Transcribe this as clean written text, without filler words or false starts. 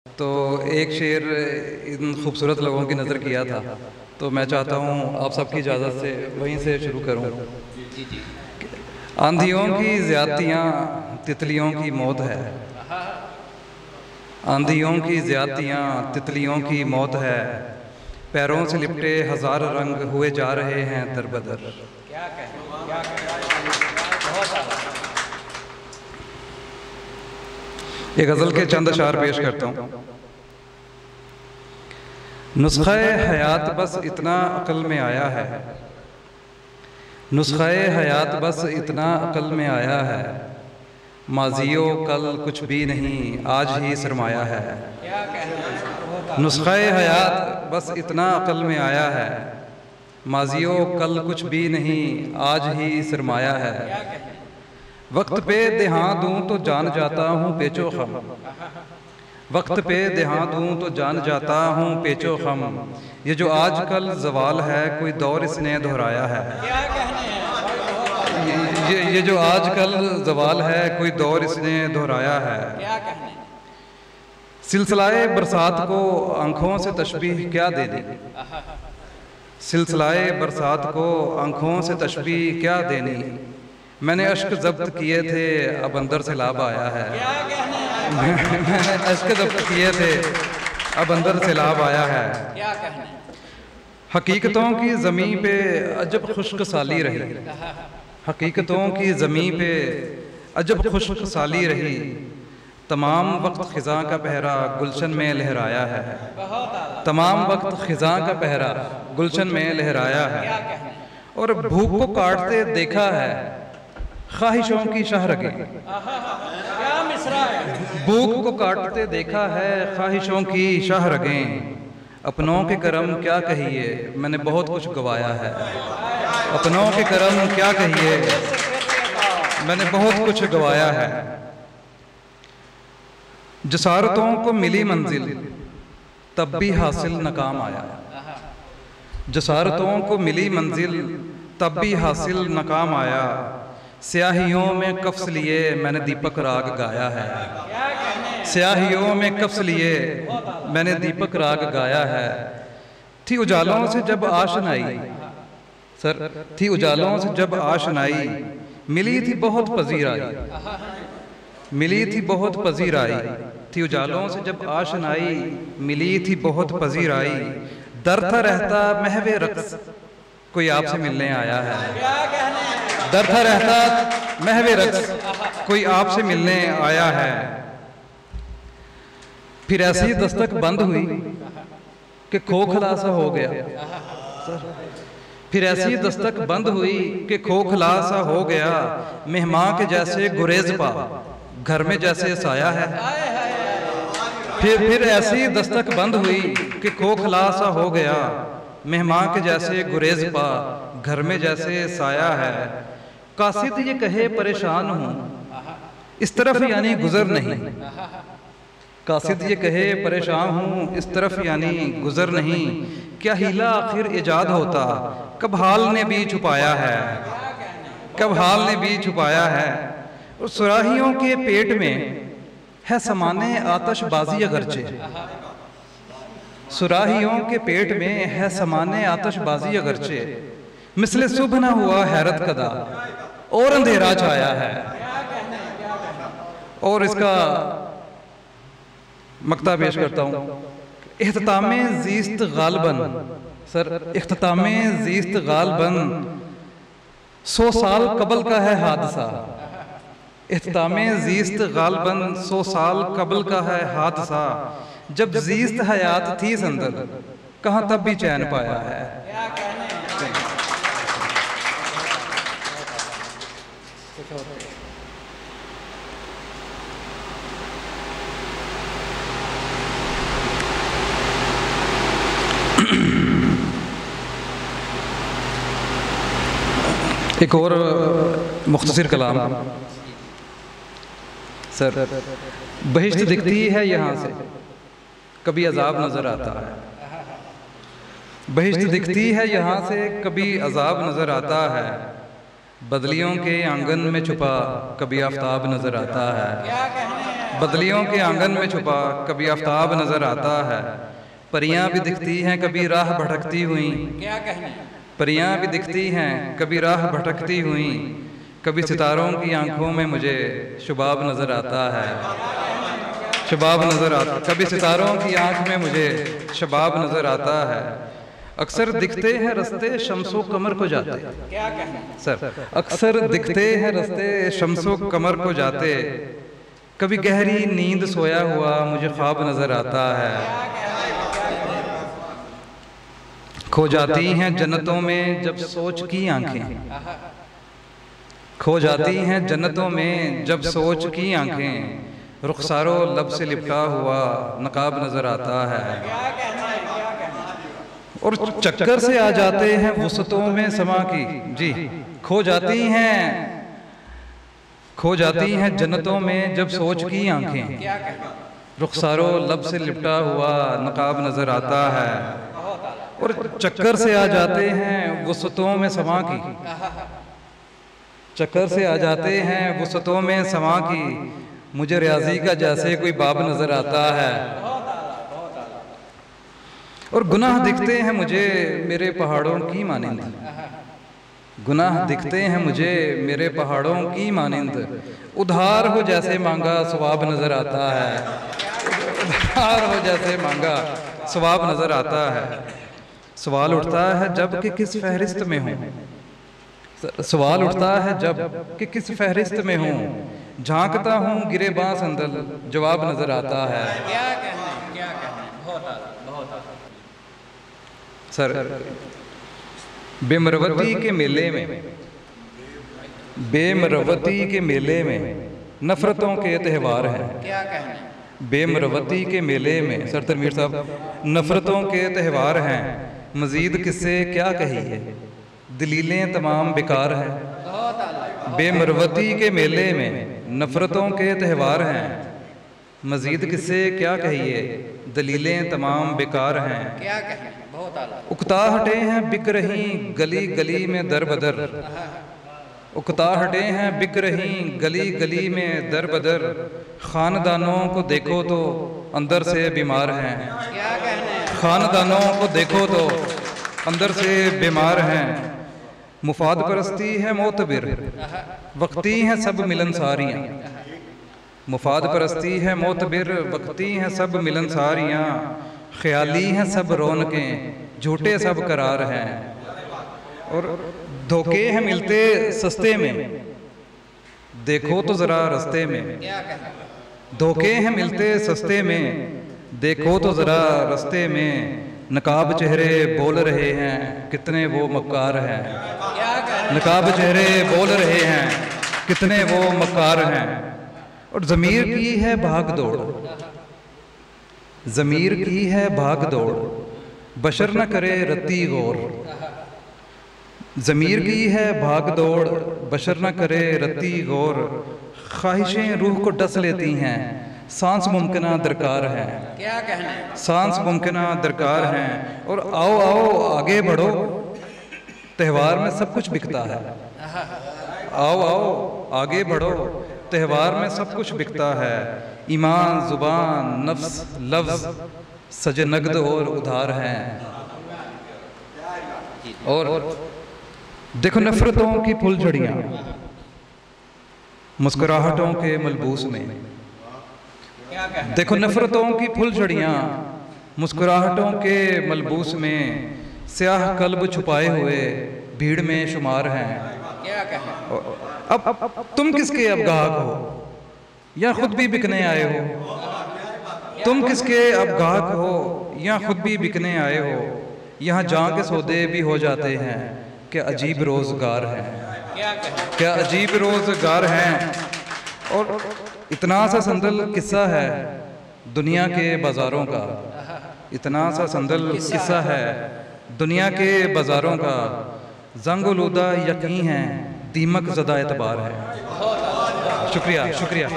तो एक शेर इन खूबसूरत लोगों की नज़र किया था, तो मैं चाहता हूँ आप सबकी इजाज़त से वहीं से शुरू करूँ। आंधियों की ज़्यादतियाँ तितलियों की मौत है, आंधियों की ज़्यादतियाँ तितलियों की मौत है, पैरों से लिपटे हजार रंग हुए जा रहे हैं दर बदर। क्या कहें, क्या कहें। एक गज़ल के चंद अशार पेश करता हूँ। नुस्ख़े हयात बस इतना अक़ल में आया है, नुस्ख़े हयात बस इतना अक़ल में आया है, माज़ियो कल कुछ भी नहीं आज ही सरमाया है। नुस्ख़े हयात बस इतना अक़ल में आया है, माज़ियो कल कुछ भी नहीं आज ही सरमाया है। वक्त पे देहां दूं तो जान जाता हूँ पेचो खम, वक्त पे देहां दूं तो जान जाता हूँ पेचो खम, ये जो आजकल ज़वाल है कोई दौर इसने दोहराया है। ये जो आजकल ज़वाल है कोई दौर इसने दोहराया है। सिलसिलाए बरसात को आँखों से तशबीह क्या देनी, सिलसिलाए बरसात को आँखों से तशबीह क्या देनी, मैंने अश्क ज़ब्त किए थे अब अंदर से लाभ आया है। मैंने अश्क ज़ब्त किए थे अब अंदर से लाभ आया है। हकीकतों की ज़मीं पे अजब खुश्क साली रही, हकीकतों की ज़मीं पे अजब खुश्क साली रही, तमाम वक्त ख़िज़ां का पहरा गुलशन में लहराया है, तमाम वक्त ख़िज़ां का पहरा गुलशन में लहराया है। और भूख को काटते देखा है ख्वाहिशों की शाहरगें, भूख को काटते देखा है ख्वाहिशों की शाहरगें, अपनों के करम क्या कहिए मैंने बहुत कुछ गवाया है, अपनों के करम क्या कहिए मैंने बहुत कुछ गवाया है। जसारतों को मिली मंजिल तब भी हासिल नाकाम आया, जसारतों को मिली मंजिल तब भी हासिल नाकाम आया, स्याहियों में कफ्स लिए मैंने दीपक राग गाया है, स्याहियों में कफ्स लिए मैंने दीपक राग गाया है। थी उजालों से जब आशनाई सर, थी उजालों से जब आशनाई, मिली थी बहुत पजीराई, मिली थी बहुत पजीराई, थी उजालों से जब आशनाई, मिली थी बहुत पजीराई, दर था रहता महवे रक्स कोई आपसे मिलने आया है, दर था रहता महवे रक्स कोई आपसे मिलने आया है। फिर ऐसी दस्तक बंद हुई कि खो खलासा हो गया, फिर ऐसी दस्तक बंद हुई कि खो खलासा हो गया, मेहमान के जैसे गुरेज पा घर में जैसे साया है। फिर ऐसी दस्तक बंद हुई कि खो खलासा हो गया, मेहमान के जैसे गुरेज पा घर में जैसे साया है। कासिद ये कहे परेशान हूँ इस तरफ यानी गुजर नहीं, कासिद ये कहे परेशान हूँ इस तरफ यानी गुजर नहीं, क्या हीला आखिर इजाद होता कब हाल ने भी छुपाया है, कब हाल ने भी छुपाया है। और सुराहियों के पेट में है समाने आतशबाजी अगरचे, सुराहियों के पेट में है समाने आतशबाजी अगरचे, मिसले सुबह न हुआ हैरत कदा और अंधेरा छाया है। और इसका मक्ता पेश करता हूँ। इख्तितामे ज़ीस्त गालबन सर, इख्तितामे ज़ीस्त गालबन 100 साल कबल का है हादसा, इख्तितामे ज़ीस्त गालबन 100 साल कबल का है हादसा, जब ज़ीस्त हयात थी संदर कहाँ तब भी चैन पाया है। एक और मुख्तसर कलाम सर, बहिश्त दिखती है यहाँ से कभी अजाब नजर आता है, बहिश्त दिखती है यहाँ से कभी अजाब नजर आता है, बदलियों के आंगन में छुपा कभी आफताब नजर आता है, बदलियों के आंगन में छुपा कभी आफ्ताब नजर आता है, परियां भी दिखती हैं कभी राह भटकती हुई। क्या कहने, परियां भी दिखती हैं कभी राह भटकती हुई, कभी सितारों की आंखों में मुझे शुबाब नजर आता है, शबाब नजर आता, कभी सितारों की आंख में मुझे शबाब नजर आता है। अक्सर दिखते हैं रस्ते शम्सो कमर को जाते। क्या कहने सर, अक्सर दिखते हैं रस्ते शम्सो कमर को जाते, कभी गहरी नींद सोया हुआ मुझे ख्वाब नजर आता है। खो जाती हैं जन्नतों में जब सोच की आंखें, खो जाती हैं जन्नतों में जब सोच की आंखें, रुखसारो लब से लिपटा हुआ नकाब नजर आता है। और चक्कर से आ जाते हैं वुसतों में समा की। जी, खो जाती हैं जन्नतों में जब सोच की आंखें, रुखसारो लब से लिपटा हुआ नकाब नजर आता है। और चक्कर से आ जाते हैं वुसतों में समा की, चक्कर से आ जाते हैं वुसतों में समा की, मुझे रियाजी का जैसे कोई बाब नजर आता है। और गुनाह दिखते हैं मुझे मेरे पहाड़ों की मानिंद, गुनाह दिखते हैं मुझे मेरे पहाड़ों की मानिंद, उधार हो जैसे मांगा सवाब नजर आता है, उधार हो जैसे मांगा सवाब नजर आता है। सवाल उठता है जब कि किस फहरिस्त में हूँ, सवाल उठता है जब कि किस फहरिस्त में हूँ, झांकता हूँ गिरे बांस अंदर जवाब नजर आता है। क्या कहने, क्या कहने, बहुत आला, बहुत आला। सर, बेमरवती के मेले में, बेमरवती के मेले में नफरतों के त्यौहार हैं। क्या कहने, बेमरवती के मेले में सर तनवीर साहब नफरतों के त्यौहार हैं, मजीद किससे क्या कहिए दलीलें तमाम बेकार हैं। बहुत आला। बेमरवती के मेले में नफरतों के त्यौहार हैं, मजीद किससे क्या कहिए दलीलें तमाम बेकार हैं। क्या कहने, बहुत आला। उकता हटे हैं बिक रही गली गली में दर बदर, उकता हटे हैं बिक रही गली गली में दर बदर, खानदानों को देखो तो अंदर से बीमार हैं। क्या कहने, खानदानों को देखो तो अंदर से बीमार हैं। मुफाद परस्ती है मोतबिर, वक्ती हैं सब मिलनसारियाँ, मुफाद परस्ती है मोतबिर, वक्ती हैं सब मिलनसारियाँ, ख्याली हैं सब रौनकें, झूठे सब करार हैं। और धोखे हैं मिलते सस्ते में, देखो तो जरा रस्ते में, क्या कहने, धोखे हैं मिलते सस्ते में, देखो तो जरा रस्ते में, नकाब चेहरे बोल रहे हैं कितने वो मक्कार हैं। क्या कहने, नकाब चेहरे बोल रहे हैं कितने वो मक्कार हैं। और ज़मीर की है भाग दौड़, ज़मीर की है भाग दौड़, बशर न करे रत्ती गौर, ज़मीर की है भाग दौड़, बशर न करे रत्ती गौर, ख्वाहिशें रूह को डस लेती हैं, सांस मुमकिना दरकार है। क्या कहने, सांस मुमकिना दरकार हैं। और आओ आओ आगे बढ़ो, त्यौहार में सब कुछ बिकता है। आओ आओ आगे बढ़ो, त्यौहार में सब कुछ बिकता है। ईमान जुबान नफ्स लफ्ज सजे नगद और उधार हैं। और देखो नफरतों की फुलझड़ियाँ मुस्कुराहटों के मलबूस में, क्या कहने, देखो नफरतों की फुलझड़ियाँ मुस्कुराहटों के मलबूस में, स्याह कल्ब छुपाए हुए भीड़ में शुमार हैं। क्या कहने, अब तुम किसके अब गाहक हो या खुद भी बिकने आए हो, तुम किसके अब गाहक हो या खुद भी बिकने आए हो। यहाँ जहाँ के सौदे भी हो जाते हैं, क्या अजीब रोजगार है, क्या कहने, क्या अजीब रोजगार हैं। और इतना सा संदल किस्सा है दुनिया के बाजारों का, इतना सा संदल किस्सा है दुनिया के बाजारों का, जंगुलूदा यकीन है दीमक ज़दा एतबार है। शुक्रिया शुक्रिया।